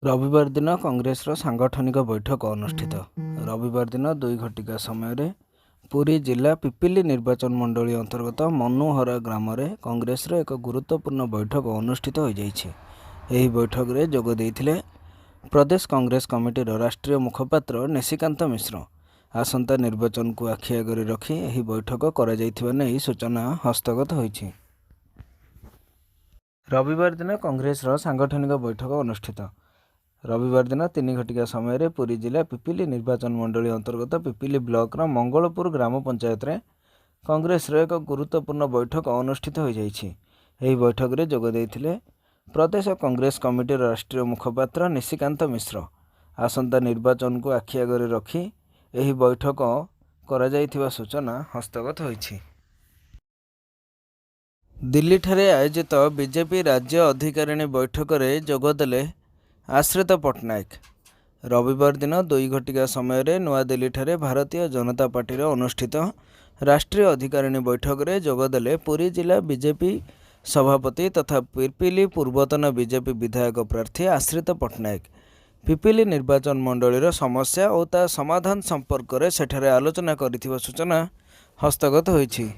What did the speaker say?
रविवार दिन कांग्रेसर सांगठनिक बैठक अनुष्ठित। रविवार दिन 2 घटिका समय पुरी जिला पिपिली निर्वाचन मंडली अंतर्गत मनुहरा ग्राम में कांग्रेसर एक गुरुत्वपूर्ण बैठक अनुष्ठित हो जाइए। यह बैठक में जोग देइथिले प्रदेश कांग्रेस कमिटीर राष्ट्रीय मुखपात्र निशिकांत मिश्र। आसंता निर्वाचन को आखि आगे रखी यह बैठक करा जाइथिबा नै सूचना हस्तगत होइछि। रविवार दिन कांग्रेसर सांगठनिक बैठक अनुष्ठित। रविवार दिन 3 घटिका समय पुरी जिला पिपिली निर्वाचन मंडली अंतर्गत पिपिली ब्लॉक मंगलपुर ग्राम पंचायत रे कांग्रेस एक गुरुत्वपूर्ण बैठक अनुष्ठित हो जाइछि। यह बैठक में जोग देइथिले प्रदेश कांग्रेस कमिटीर राष्ट्रीय मुखपात्र निशिकांत मिश्र। आसंता निर्वाचन को आखि आगे रखी यह बैठक करा जाइथिबा सूचना हस्तगत होइछि। दिल्ली ठारे आयोजित बीजेपी राज्य अधिकारिणी बैठक में जोगदेले आश्रित पट्टनायक। रविवार दिन 2 घटिका समय नवा दिल्ली ठारे भारतीय जनता पार्टी अनुष्ठित राष्ट्रीय अधिकारिणी बैठक में जोगदेले पुरी जिला बीजेपी सभापति तथा पिपिली पूर्वतन बीजेपी विधायक प्रार्थी आश्रित पट्टनायक। पिपिली निर्वाचन मंडलीर समस्या और ता समाधान संपर्क में सेठारे आलोचना करिथिबा सूचना हस्तगत होइछि।